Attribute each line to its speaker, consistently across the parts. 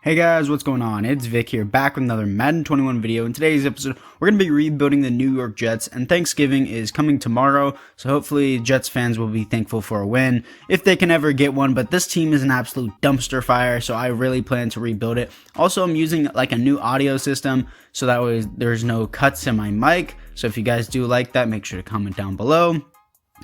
Speaker 1: Hey guys, what's going on? It's Vic here, back with another Madden 21 video. In today's episode, we're going to be rebuilding the New York Jets, and Thanksgiving is coming tomorrow, so hopefully Jets fans will be thankful for a win, if they can ever get one. But this team is an absolute dumpster fire, so I really plan to rebuild it. Also, I'm using like a new audio system, so that way there's no cuts in my mic. So if you guys do like that, make sure to comment down below.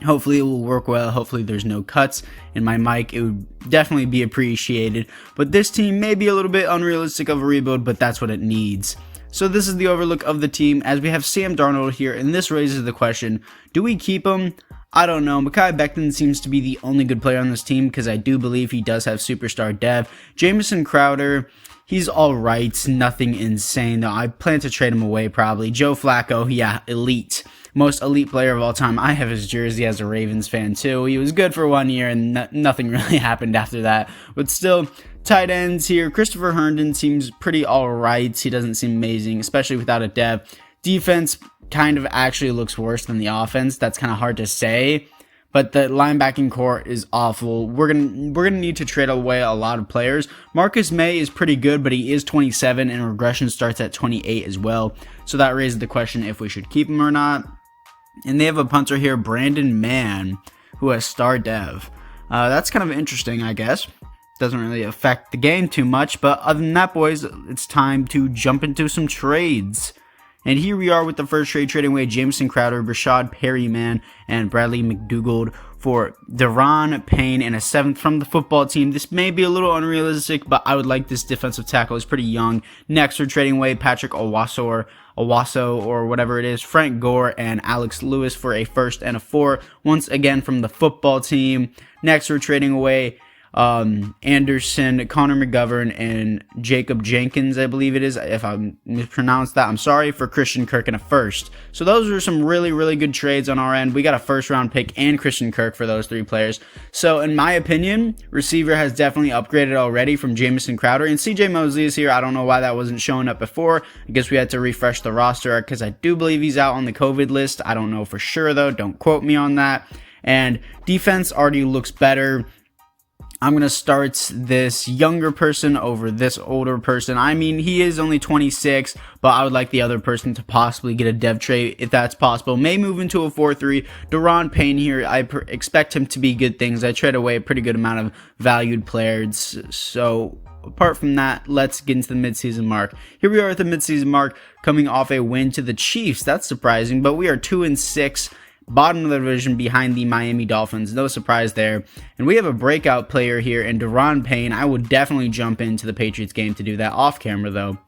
Speaker 1: Hopefully it will work well. Hopefully there's no cuts in my mic. It would definitely be appreciated. But this team may be a little bit unrealistic of a rebuild, but that's what it needs. So this is the overlook of the team as we have Sam Darnold here, and this raises the question, do we keep him? I don't know. Mekhi Becton seems to be the only good player on this team because I do believe he does have superstar dev. Jamison Crowder, he's alright, nothing insane though. I plan to trade him away probably. Joe Flacco, yeah, elite. Most elite player of all time. I have his jersey as a Ravens fan too. He was good for 1 year and nothing really happened after that. But still, tight ends here. Christopher Herndon seems pretty alright. He doesn't seem amazing, especially without a dev. Defense kind of actually looks worse than the offense. That's kind of hard to say. But the linebacking core is awful. We're gonna need to trade away a lot of players. Marcus May is pretty good, but he is 27 and regression starts at 28 as well. So that raises the question if we should keep him or not. And they have a punter here, Brandon Mann, who has star dev. That's kind of interesting, I guess. Doesn't really affect the game too much. But other than that, boys, it's time to jump into some trades. And here we are with the first trade, trading away Jamison Crowder, Rashad Perryman, and Bradley McDougald for Deron Payne and a 7th from the football team. This may be a little unrealistic, but I would like this defensive tackle. He's pretty young. Next, we're trading away Patrick Owasso or whatever it is, Frank Gore and Alex Lewis for a 1st and a 4, once again from the football team. Next, we're trading away Anderson, Connor McGovern, and Jacob Jenkins, I believe it is. If I mispronounced that, I'm sorry, for Christian Kirk and a 1st. So those are some really good trades on our end. We got a 1st round pick and Christian Kirk for those 3 players. So in my opinion, receiver has definitely upgraded already from Jamison Crowder, and CJ Mosley is here. I don't know why that wasn't showing up before. I guess we had to refresh the roster because I do believe he's out on the COVID list. I don't know for sure though. Don't quote me on that. And defense already looks better. I'm going to start this younger person over this older person. I mean, he is only 26, but I would like the other person to possibly get a dev trade if that's possible. May move into a 4-3. Deron Payne here, I expect him to be good things. I trade away a pretty good amount of valued players. So apart from that, let's get into the midseason mark. Here we are at the midseason mark, coming off a win to the Chiefs. That's surprising, but we are 2-6. Bottom of the division behind the Miami Dolphins. No surprise there. And we have a breakout player here in Deron Payne. I would definitely jump into the Patriots game to do that off camera though.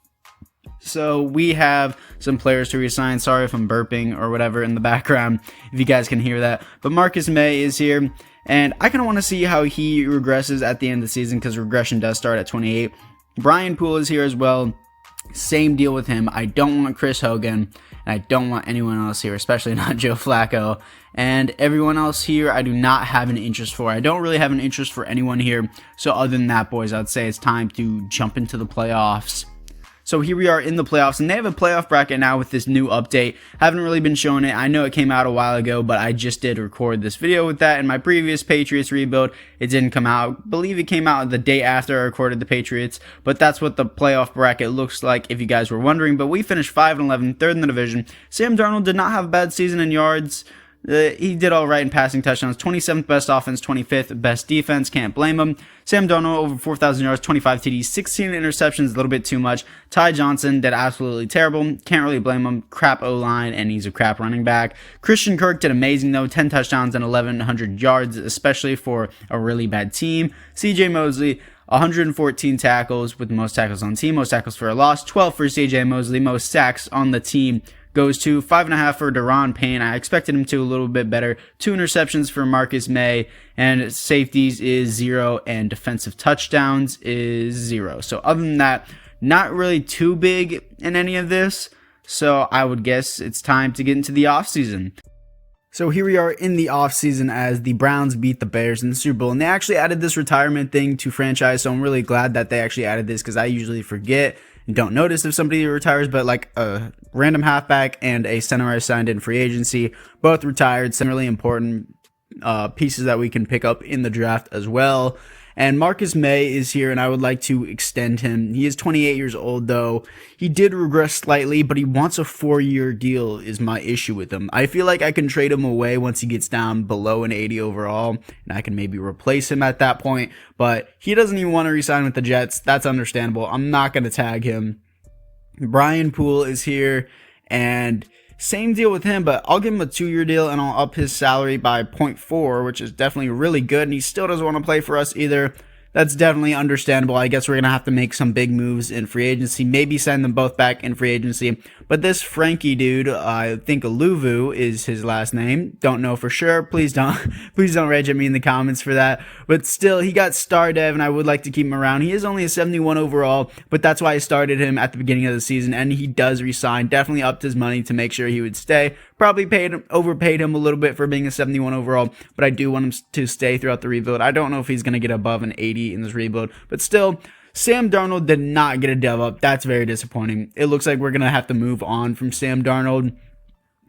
Speaker 1: So we have some players to reassign. Sorry if I'm burping or whatever in the background, if you guys can hear that. But Marcus May is here. And I kind of want to see how he regresses at the end of the season because regression does start at 28. Brian Poole is here as well. Same deal with him. I don't want Chris Hogan, and I don't want anyone else here, especially not Joe Flacco. And everyone else here, I do not have an interest for. I don't really have an interest for anyone here. So other than that, boys, I'd say it's time to jump into the playoffs. So here we are in the playoffs, and they have a playoff bracket now with this new update. Haven't really been showing it. I know it came out a while ago, but I just did record this video with that. In my previous Patriots rebuild, it didn't come out. I believe it came out the day after I recorded the Patriots, but that's what the playoff bracket looks like if you guys were wondering. But we finished 5-11, 3rd in the division. Sam Darnold did not have a bad season in yards. He did all right in passing touchdowns. 27th best offense, 25th best defense. Can't blame him. Sam Darnold over 4,000 yards, 25 TDs, 16 interceptions, a little bit too much. Ty Johnson did absolutely terrible. Can't really blame him. Crap O-line, and he's a crap running back. Christian Kirk did amazing, though. 10 touchdowns and 1,100 yards, especially for a really bad team. CJ Mosley, 114 tackles with the most tackles on the team. Most tackles for a loss. 12 for CJ Mosley. Most sacks on the team. Goes to 5.5 for Deron Payne. I expected him to a little bit better. 2 interceptions for Marcus May, and safeties is 0, and defensive touchdowns is 0. So other than that, not really too big in any of this. So I would guess it's time to get into the offseason. So here we are in the offseason as the Browns beat the Bears in the Super Bowl. And they actually added this retirement thing to franchise. So I'm really glad that they actually added this because I usually forget and don't notice if somebody retires. But like a random halfback and a center I signed in free agency, both retired. Some really important pieces that we can pick up in the draft as well. And Marcus May is here, and I would like to extend him. He is 28 years old, though. He did regress slightly, but he wants a 4-year deal is my issue with him. I feel like I can trade him away once he gets down below an 80 overall, and I can maybe replace him at that point. But he doesn't even want to re-sign with the Jets. That's understandable. I'm not going to tag him. Brian Poole is here, and same deal with him, but I'll give him a 2-year deal, and I'll up his salary by 0.4, which is definitely really good, and he still doesn't want to play for us either. That's definitely understandable. I guess we're going to have to make some big moves in free agency, maybe send them both back in free agency. But this Frankie dude, I think Luvu is his last name. Don't know for sure. Please don't rage at me in the comments for that. But still, he got star dev, and I would like to keep him around. He is only a 71 overall, but that's why I started him at the beginning of the season, and he does resign. Definitely upped his money to make sure he would stay. Probably overpaid him a little bit for being a 71 overall, but I do want him to stay throughout the rebuild. I don't know if he's going to get above an 80 in this rebuild, but still, Sam Darnold did not get a dev up. That's very disappointing. It looks like we're going to have to move on from Sam Darnold,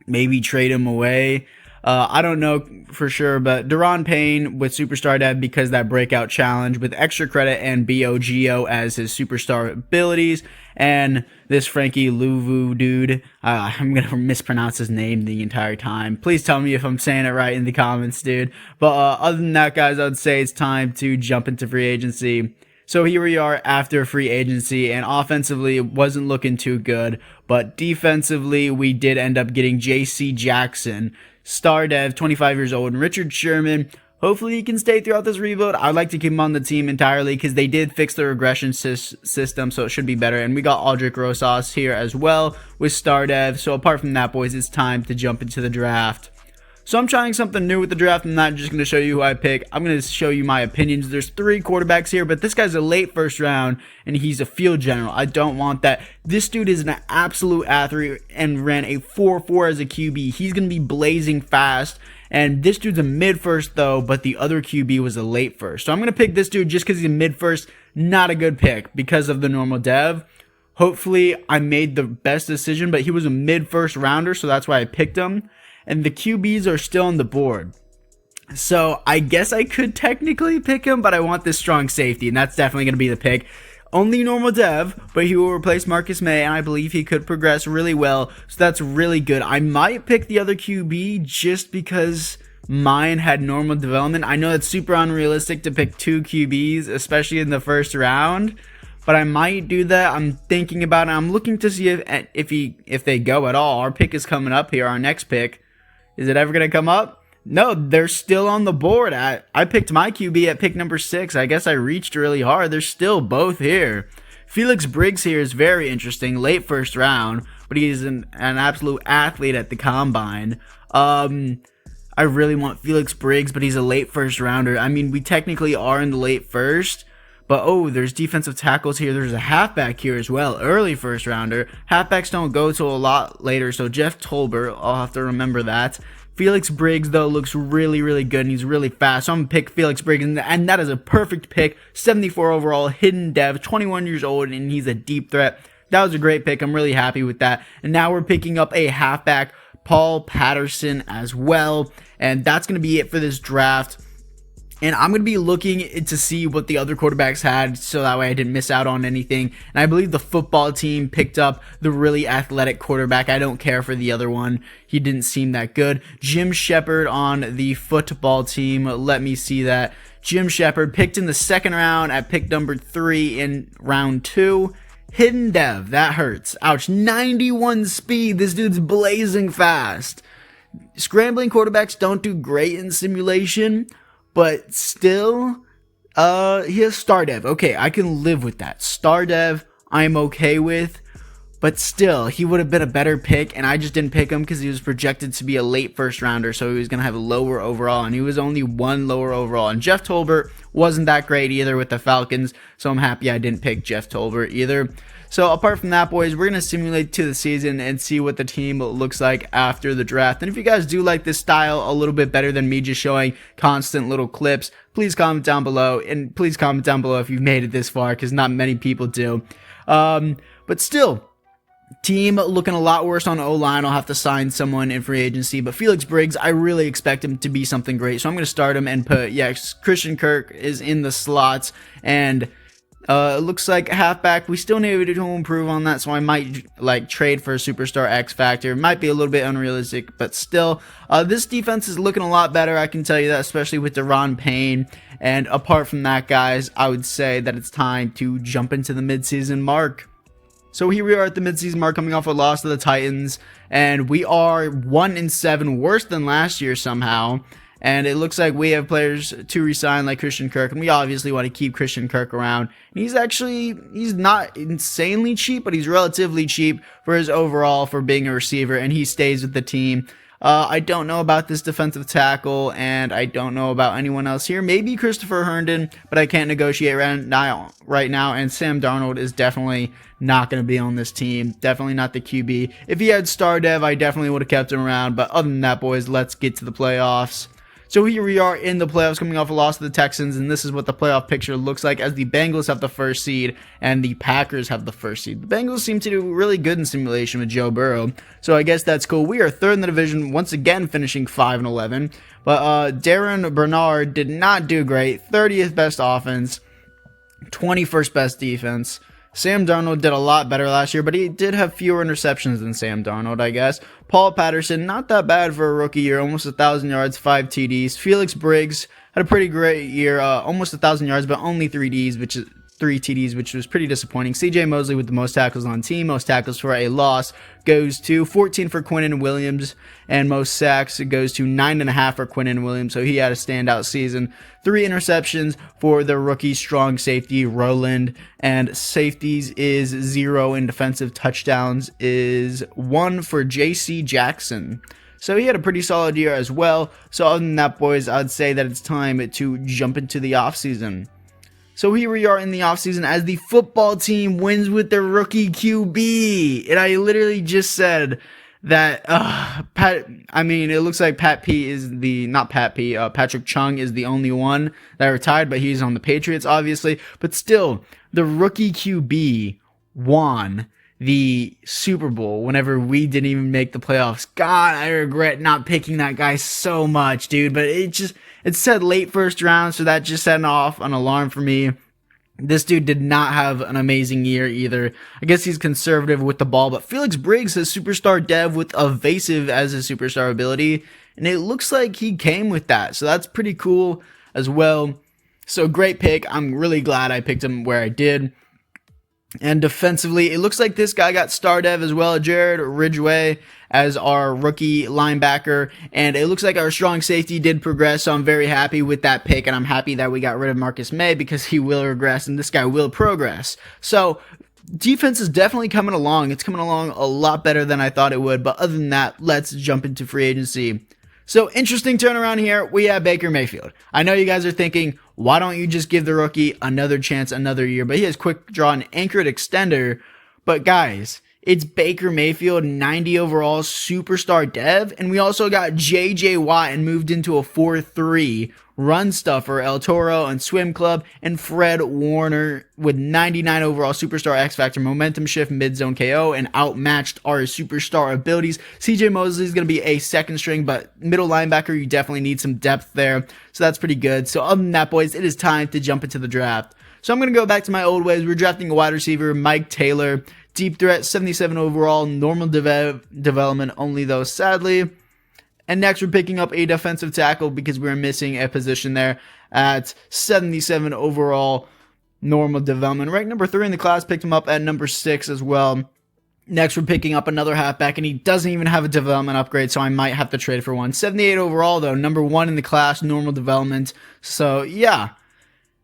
Speaker 1: maybe trade him away. I don't know for sure, but Deron Payne with Superstar Dev because that breakout challenge with extra credit and BOGO as his superstar abilities. And this Frankie Luvu dude, I'm going to mispronounce his name the entire time. Please tell me if I'm saying it right in the comments, dude. But other than that, guys, I'd say it's time to jump into free agency. So here we are after free agency, and offensively it wasn't looking too good, but defensively we did end up getting J.C. Jackson, star dev, 25 years old, and Richard Sherman. Hopefully he can stay throughout this rebuild. I'd like to keep him on the team entirely because they did fix the regression system, so it should be better. And we got Aldrick Rosas here as well with star dev. So apart from that, boys, it's time to jump into the draft. So I'm trying something new with the draft. I'm not just going to show you who I pick. I'm going to show you my opinions. There's 3 quarterbacks here, but this guy's a late first round, and he's a field general. I don't want that. This dude is an absolute athlete and ran a 4.4 as a QB. He's going to be blazing fast, and this dude's a mid-first, though, but the other QB was a late first. So I'm going to pick this dude just because he's a mid-first. Not a good pick because of the normal dev. Hopefully, I made the best decision, but he was a mid-first rounder, so that's why I picked him. And the QBs are still on the board. So I guess I could technically pick him, but I want this strong safety, and that's definitely going to be the pick. Only normal dev, but he will replace Marcus May, and I believe he could progress really well. So that's really good. I might pick the other QB just because mine had normal development. I know it's super unrealistic to pick 2 QBs, especially in the first round. But I might do that. I'm thinking about it. I'm looking to see if they go at all. Our pick is coming up here, our next pick. Is it ever going to come up? No, they're still on the board. I picked my QB at pick number 6. I guess I reached really hard. They're still both here. Felix Briggs here is very interesting. Late first round, but he's an absolute athlete at the combine. I really want Felix Briggs, but he's a late first rounder. I mean, we technically are in the late first. But, oh, there's defensive tackles here. There's a halfback here as well. Early first rounder. Halfbacks don't go till a lot later. So, Jeff Tolbert, I'll have to remember that. Felix Briggs, though, looks really, really good. And he's really fast. So, I'm going to pick Felix Briggs. And that is a perfect pick. 74 overall, hidden dev, 21 years old. And he's a deep threat. That was a great pick. I'm really happy with that. And now we're picking up a halfback, Paul Patterson, as well. And that's going to be it for this draft. And I'm going to be looking to see what the other quarterbacks had so that way I didn't miss out on anything. And I believe the football team picked up the really athletic quarterback. I don't care for the other one. He didn't seem that good. Jim Shepard on the football team. Let me see that. Jim Shepard picked in the second round at pick number 3 in round 2. Hidden dev. That hurts. Ouch. 91 speed. This dude's blazing fast. Scrambling quarterbacks don't do great in simulation. But still, he has star dev. Okay, I can live with that. Star dev, I'm okay with. But still, he would have been a better pick, and I just didn't pick him because he was projected to be a late first rounder, so he was going to have a lower overall, and he was only 1 lower overall. And Jeff Tolbert wasn't that great either with the Falcons, so I'm happy I didn't pick Jeff Tolbert either. So apart from that, boys, we're going to simulate to the season and see what the team looks like after the draft. And if you guys do like this style a little bit better than me just showing constant little clips, please comment down below. And please comment down below if you've made it this far, because not many people do. But still, Team looking a lot worse on O-line. I'll have to sign someone in free agency. But Felix Briggs, I really expect him to be something great. So I'm going to start him and put, Christian Kirk is in the slots. And it looks like halfback, we still need to improve on that. So I might trade for a superstar X Factor. It might be a little bit unrealistic, but still, this defense is looking a lot better. I can tell you that, especially with Deron Payne. And apart from that, guys, I would say that it's time to jump into the midseason mark. So here we are at the midseason mark, coming off a loss to the Titans, and we are 1-7, worse than last year somehow. And it looks like we have players to resign like Christian Kirk, and we obviously want to keep Christian Kirk around. And he's not insanely cheap, but he's relatively cheap for his overall for being a receiver, and he stays with the team. I don't know about this defensive tackle, and I don't know about anyone else here. Maybe Christopher Herndon, but I can't negotiate right now. And Sam Darnold is definitely not going to be on this team. Definitely not the QB. If he had star dev, I definitely would have kept him around. But other than that, boys, let's get to the playoffs. So here we are in the playoffs, coming off a loss to the Texans, and this is what the playoff picture looks like as the Bengals have the first seed and the Packers have the first seed. The Bengals seem to do really good in simulation with Joe Burrow, so I guess that's cool. We are third in the division, once again finishing 5-11, but Darren Bernard did not do great. 30th best offense, 21st best defense. Sam Darnold did a lot better last year, but he did have fewer interceptions than Sam Darnold, I guess. Paul Patterson, not that bad for a rookie year, almost 1,000 yards, 5 TDs. Felix Briggs had a pretty great year, almost 1,000 yards, but only 3 TDs, which was pretty disappointing. CJ Mosley with the most tackles on team, most tackles for a loss goes to 14 for Quinnen Williams, and most sacks goes to 9.5 for Quinnen Williams, so he had a standout season. 3 interceptions for the rookie strong safety Roland, and safeties is 0, and defensive touchdowns is 1 for JC Jackson. So he had a pretty solid year as well. So other than that, boys, I'd say that it's time to jump into the offseason. So here we are in the offseason as the football team wins with their rookie QB. And I literally just said that, it looks like Patrick Chung is the only one that retired, but he's on the Patriots, obviously. But still, the rookie QB won the Super Bowl whenever we didn't even make the playoffs. God, I regret not picking that guy so much, dude. But it said late first round, so that just set off an alarm for me. This dude did not have an amazing year either. I guess he's conservative with the ball, but Felix Briggs has superstar dev with evasive as his superstar ability, and it looks like he came with that, so that's pretty cool as well. So great pick. I'm really glad I picked him where I did. And defensively, it looks like this guy got star dev as well, Jared Ridgway as our rookie linebacker. And it looks like our strong safety did progress, so I'm very happy with that pick. And I'm happy that we got rid of Marcus May because he will regress and this guy will progress. So defense is definitely coming along. It's coming along a lot better than I thought it would. But other than that, let's jump into free agency. So, interesting turnaround here. We have Baker Mayfield. I know you guys are thinking, why don't you just give the rookie another chance, another year? But he has quick draw and anchored extender. But guys, it's Baker Mayfield, 90 overall, superstar dev. And we also got J.J. Watt and moved into a 4-3 run stuffer, El Toro and Swim Club, and Fred Warner with 99 overall superstar X Factor, momentum shift, mid-zone KO, and outmatched our superstar abilities. CJ Mosley is going to be a second string, but middle linebacker, you definitely need some depth there. So that's pretty good. So other than that, boys, it is time to jump into the draft. So I'm going to go back to my old ways. We're drafting a wide receiver, Mike Taylor, deep threat, 77 overall, normal development only though, sadly. And next, we're picking up a defensive tackle because we're missing a position there at 77 overall, normal development. Ranked number 3 in the class, picked him up at number 6 as well. Next, we're picking up another halfback, and he doesn't even have a development upgrade, so I might have to trade for one. 78 overall, though, number 1 in the class, normal development. So, yeah.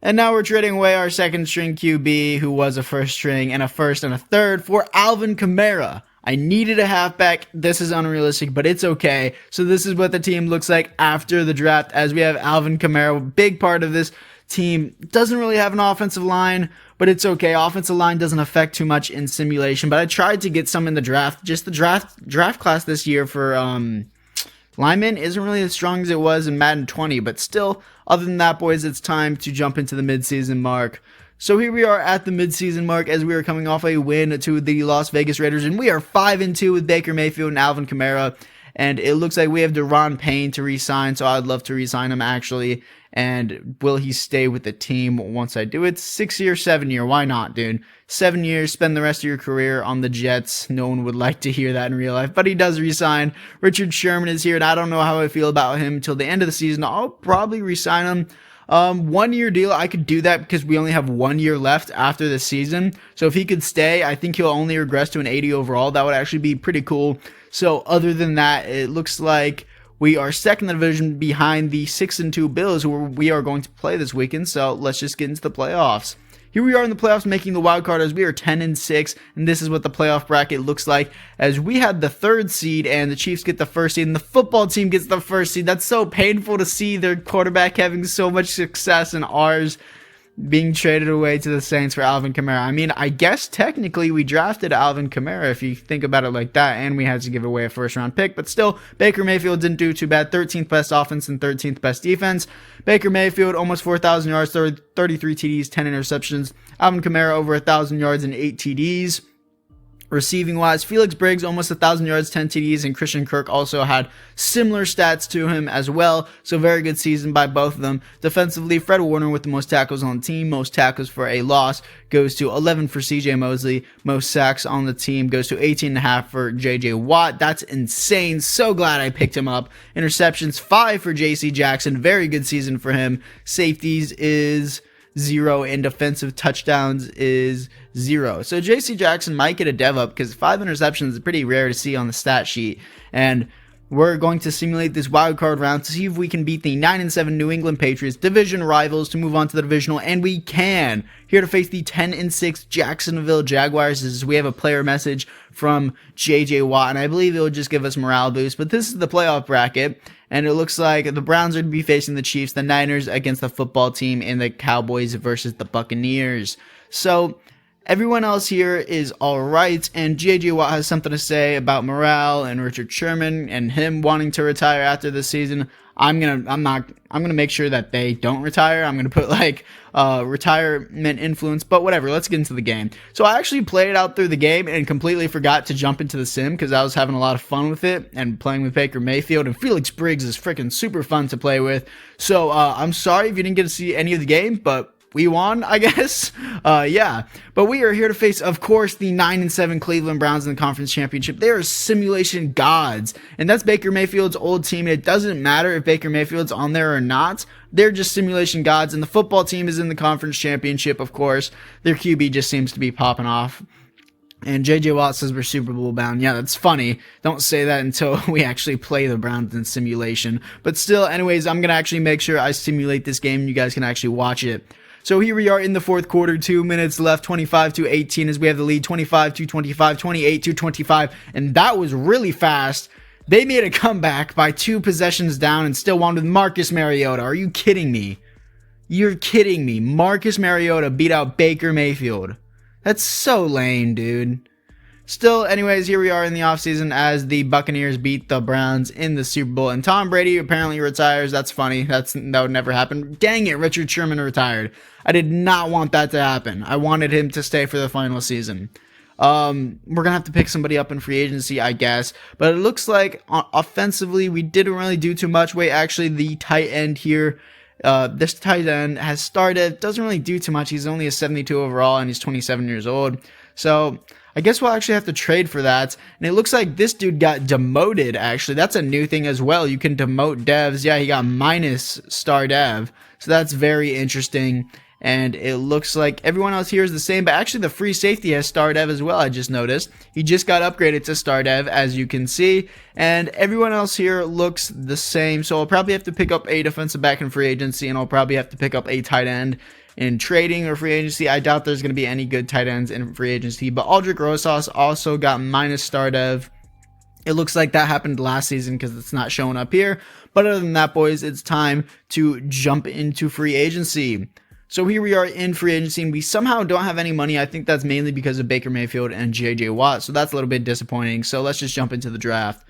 Speaker 1: And now we're trading away our second string QB, who was a first string, and a first and a third for Alvin Kamara. I needed a halfback. This is unrealistic, but it's okay. So this is what the team looks like after the draft, as we have Alvin Kamara, big part of this team. Doesn't really have an offensive line, but it's okay. Offensive line doesn't affect too much in simulation, but I tried to get some in the draft. Just the draft class this year for linemen isn't really as strong as it was in Madden 20, but still, other than that, boys, it's time to jump into the midseason mark. So here we are at the midseason mark as we are coming off a win to the Las Vegas Raiders, and we are 5-2 with Baker Mayfield and Alvin Kamara. And it looks like we have Deron Payne to re-sign, so I'd love to re-sign him actually. And will he stay with the team once I do it? 6-year, 7-year, why not, dude? 7 years, spend the rest of your career on the Jets. No one would like to hear that in real life, but he does re-sign. Richard Sherman is here, and I don't know how I feel about him until the end of the season. I'll probably re-sign him. 1 year deal, I could do that because we only have 1 year left after the season. So if he could stay, I think he'll only regress to an 80 overall. That would actually be pretty cool. So other than that, it looks like we are second in the division behind the 6-2 Bills, who we are going to play this weekend. So let's just get into the playoffs. Here we are in the playoffs making the wild card as we are 10-6, and this is what the playoff bracket looks like as we had the 3rd seed and the Chiefs get the 1st seed and the football team gets the 1st seed. That's so painful to see their quarterback having so much success and ours being traded away to the Saints for Alvin Kamara. I mean, I guess technically we drafted Alvin Kamara if you think about it like that, and we had to give away a 1st-round pick, but still, Baker Mayfield didn't do too bad. 13th best offense and 13th best defense. Baker Mayfield, almost 4,000 yards, 33 TDs, 10 interceptions. Alvin Kamara, over 1,000 yards and 8 TDs. Receiving wise, Felix Briggs almost 1,000 yards, 10 TDs, and Christian Kirk also had similar stats to him as well. So very good season by both of them. Defensively, Fred Warner with the most tackles on the team, most tackles for a loss goes to 11 for CJ Mosley. Most sacks on the team goes to 18.5 for JJ Watt. That's insane. So glad I picked him up. Interceptions 5 for JC Jackson. Very good season for him. Safeties is 0 and defensive touchdowns is 0. So JC Jackson might get a dev up because 5 interceptions is pretty rare to see on the stat sheet. And we're going to simulate this wild card round to see if we can beat the 9-7 New England Patriots, division rivals, to move on to the divisional, and we can. Here to face the 10-6 Jacksonville Jaguars is we have a player message from JJ Watt, and I believe it will just give us morale boost. But this is the playoff bracket, and it looks like the Browns are to be facing the Chiefs, the Niners against the football team, and the Cowboys versus the Buccaneers. So everyone else here is all right, and JJ Watt has something to say about morale and Richard Sherman and him wanting to retire after this season. I'm gonna make sure that they don't retire. I'm gonna put like retirement influence, but whatever. Let's get into the game. So I actually played out through the game and completely forgot to jump into the sim because I was having a lot of fun with it and playing with Baker Mayfield, and Felix Briggs is freaking super fun to play with. So I'm sorry if you didn't get to see any of the game, but we won, I guess. Yeah. But we are here to face, of course, the 9-7 Cleveland Browns in the conference championship. They are simulation gods. And that's Baker Mayfield's old team. And it doesn't matter if Baker Mayfield's on there or not. They're just simulation gods. And the football team is in the conference championship, of course. Their QB just seems to be popping off. And JJ Watt says we're Super Bowl bound. Yeah, that's funny. Don't say that until we actually play the Browns in simulation. But still, anyways, I'm going to actually make sure I simulate this game and you guys can actually watch it. So here we are in the 4th quarter, 2 minutes left, 25-18 as we have the lead, 25-25, 28-25, and that was really fast. They made a comeback by 2 possessions down and still won with Marcus Mariota. Are you kidding me? You're kidding me. Marcus Mariota beat out Baker Mayfield. That's so lame, dude. Still, anyways, here we are in the offseason as the Buccaneers beat the Browns in the Super Bowl. And Tom Brady apparently retires. That's funny. That would never happen. Dang it, Richard Sherman retired. I did not want that to happen. I wanted him to stay for the final season. We're going to have to pick somebody up in free agency, I guess. But it looks like offensively, we didn't really do too much. Wait, actually, the tight end here, this tight end has started. Doesn't really do too much. He's only a 72 overall, and he's 27 years old. So I guess we'll actually have to trade for that. And it looks like this dude got demoted, actually. That's a new thing as well. You can demote devs. Yeah, he got minus star dev. So that's very interesting. And it looks like everyone else here is the same. But actually, the free safety has star dev as well, I just noticed. He just got upgraded to star dev, as you can see. And everyone else here looks the same. So I'll probably have to pick up a defensive back in free agency. And I'll probably have to pick up a tight end in trading or free agency. I doubt there's going to be any good tight ends in free agency. But Aldrick Rosas also got minus star dev. It looks like that happened last season because it's not showing up here. But other than that, boys, it's time to jump into free agency. So here we are in free agency, and we somehow don't have any money. I think that's mainly because of Baker Mayfield and JJ Watt. So that's a little bit disappointing. So let's just jump into the draft.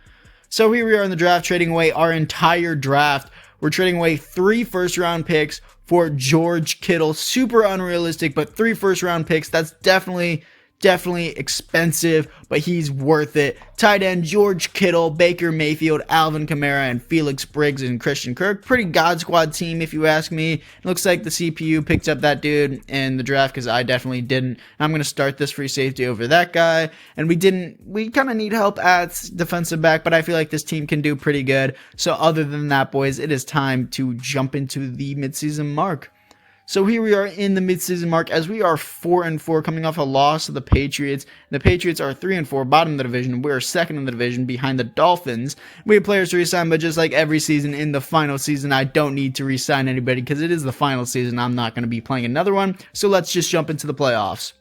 Speaker 1: So here we are in the draft, trading away our entire draft. We're trading away 3 first-round picks for George Kittle. Super unrealistic, but 3 first-round picks, that's definitely expensive, but he's worth it. Tight end George Kittle, Baker Mayfield, Alvin Kamara, and Felix Briggs and Christian Kirk. Pretty God Squad team, if you ask me. It looks like the CPU picked up that dude in the draft because I definitely didn't. I'm going to start this free safety over that guy. And we kind of need help at defensive back, but I feel like this team can do pretty good. So other than that, boys, it is time to jump into the midseason mark. So here we are in the midseason mark as we are 4-4 coming off a loss to the Patriots. The Patriots are 3-4, bottom of the division. We are second in the division behind the Dolphins. We have players to resign, but just like every season in the final season, I don't need to resign anybody because it is the final season. I'm not going to be playing another one. So let's just jump into the playoffs.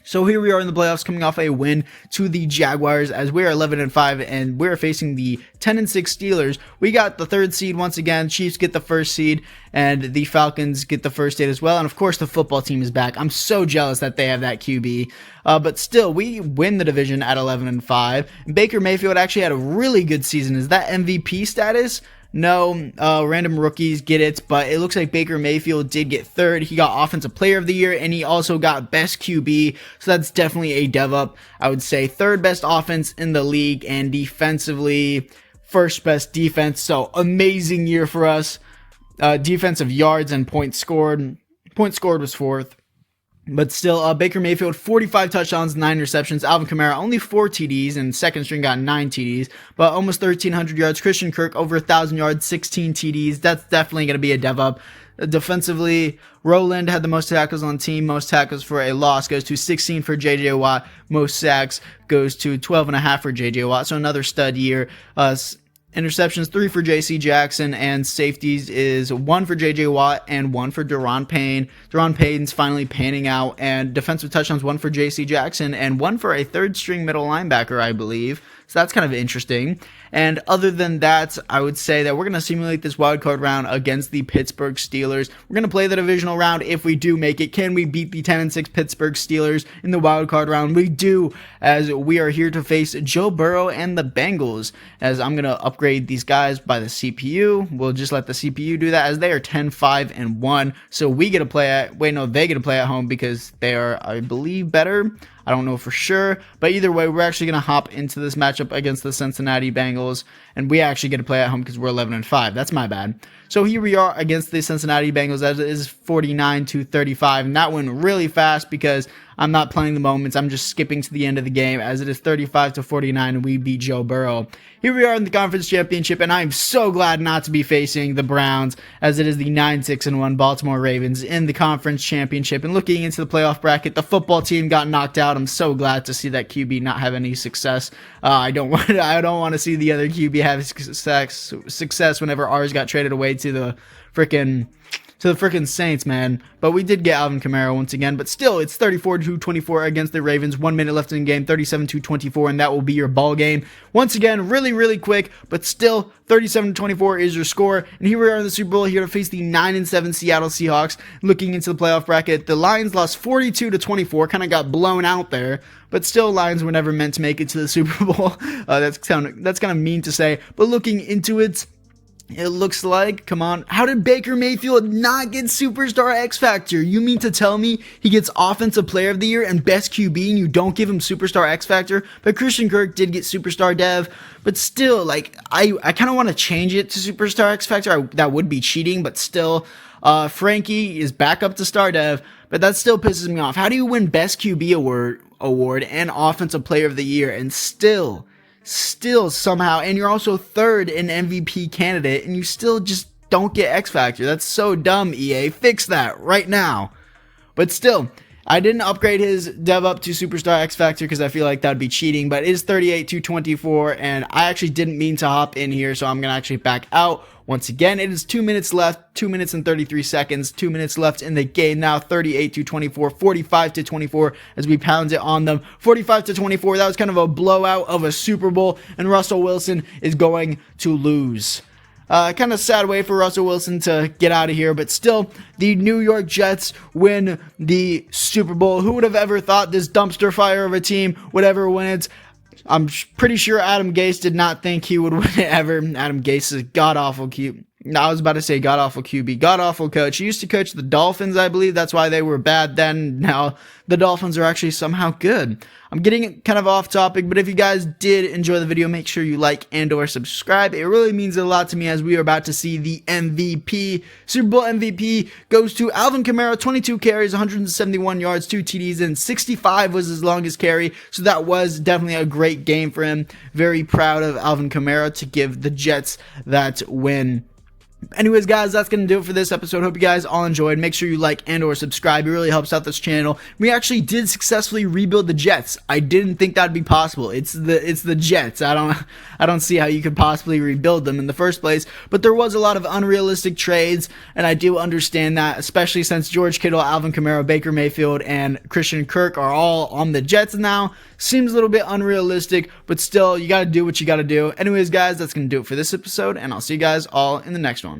Speaker 1: So here we are in the playoffs coming off a win to the Jaguars as we are 11-5 and we're facing the 10-6 Steelers. We got the 3rd seed once again. Chiefs get the 1st seed and the Falcons get the 1st seed as well. And of course the football team is back. I'm so jealous that they have that QB. But still, we win the division at 11-5. Baker Mayfield actually had a really good season. Is that MVP status? No, random rookies get it, but it looks like Baker Mayfield did get 3rd. He got Offensive Player of the Year, and he also got Best QB, so that's definitely a dev up. I would say 3rd best offense in the league, and defensively, 1st best defense, so amazing year for us. Defensive yards and points scored. Points scored was 4th. But still, Baker Mayfield, 45 touchdowns, 9 receptions. Alvin Kamara, only 4 TDs, and second string got 9 TDs, but almost 1,300 yards. Christian Kirk, over 1,000 yards, 16 TDs. That's definitely going to be a dev up. Defensively, Roland had the most tackles on team. Most tackles for a loss goes to 16 for J.J. Watt. Most sacks goes to 12.5 for J.J. Watt. So another stud year. Interceptions, 3 for J.C. Jackson, and safeties is 1 for J.J. Watt and 1 for Deron Payne. Deron Payne's finally panning out, and defensive touchdowns, 1 for J.C. Jackson and 1 for a 3rd string middle linebacker, I believe. So that's kind of interesting. And other than that, I would say that we're going to simulate this wildcard round against the Pittsburgh Steelers. We're going to play the divisional round if we do make it. Can we beat the 10-6 Pittsburgh Steelers in the wildcard round? We do, as we are here to face Joe Burrow and the Bengals. As I'm going to upgrade these guys by the CPU. We'll just let the CPU do that as they are 10-5-1. So we get to play at, they get to play at home because they are, I believe, better. I don't know for sure, but either way, we're actually going to hop into this matchup against the Cincinnati Bengals, and we actually get to play at home because we're 11-5. That's my bad. So here we are against the Cincinnati Bengals as it is 49-35, and that went really fast because I'm not playing the moments. I'm just skipping to the end of the game as it is 35-49, and we beat Joe Burrow. Here we are in the conference championship, and I'm so glad not to be facing the Browns as it is the 9-6-1 Baltimore Ravens in the conference championship. And looking into the playoff bracket, the football team got knocked out. I'm so glad to see that QB not have any success. I don't want to see the other QB have success whenever ours got traded away to the freaking Saints, man. But we did get Alvin Kamara once again. But still, it's 34-24 against the Ravens. 1 minute left in the game, 37-24, and that will be your ball game. Once again, really, really quick, but still, 37-24 is your score. And here we are in the Super Bowl, here to face the 9-7 Seattle Seahawks. Looking into the playoff bracket, the Lions lost 42-24, kind of got blown out there. But still, Lions were never meant to make it to the Super Bowl. That's kind of mean to say. But looking into it, it looks like, come on, how did Baker Mayfield not get Superstar X Factor? You mean to tell me he gets Offensive Player of the Year and Best QB and you don't give him Superstar X Factor? But Christian Kirk did get Superstar Dev, but still, like, I kind of want to change it to Superstar X Factor. That would be cheating, but still, Frankie is back up to Star Dev, but that still pisses me off. How do you win Best QB award and Offensive Player of the Year and still somehow, and you're also 3rd in MVP candidate, and you still just don't get X Factor? That's so dumb, EA. Fix that right now. But still, I didn't upgrade his dev up to Superstar X Factor because I feel like that'd be cheating, but it is 38-24, and I actually didn't mean to hop in here, so I'm going to actually back out. Once again, it is 2 minutes left, 2 minutes and 33 seconds, 2 minutes left in the game now, 38-24, 45-24 as we pound it on them. 45-24, that was kind of a blowout of a Super Bowl, and Russell Wilson is going to lose. Kind of sad way for Russell Wilson to get out of here, but still, the New York Jets win the Super Bowl. Who would have ever thought this dumpster fire of a team would ever win it? I'm pretty sure Adam Gase did not think he would win it ever. Adam Gase is god-awful No, I was about to say god-awful QB, god-awful coach. He used to coach the Dolphins, I believe. That's why they were bad then. Now the Dolphins are actually somehow good. I'm getting kind of off topic, but if you guys did enjoy the video, make sure you like and or subscribe. It really means a lot to me as we are about to see the MVP. Super Bowl MVP goes to Alvin Kamara, 22 carries, 171 yards, 2 TDs, and 65 was his longest carry. So that was definitely a great game for him. Very proud of Alvin Kamara to give the Jets that win. Anyways, guys, that's going to do it for this episode. Hope you guys all enjoyed. Make sure you like and or subscribe. It really helps out this channel. We actually did successfully rebuild the Jets. I didn't think that'd be possible. It's the Jets. I don't see how you could possibly rebuild them in the first place. But there was a lot of unrealistic trades, and I do understand that, especially since George Kittle, Alvin Kamara, Baker Mayfield, and Christian Kirk are all on the Jets now. Seems a little bit unrealistic, but still, you got to do what you got to do. Anyways, guys, that's going to do it for this episode, and I'll see you guys all in the next one.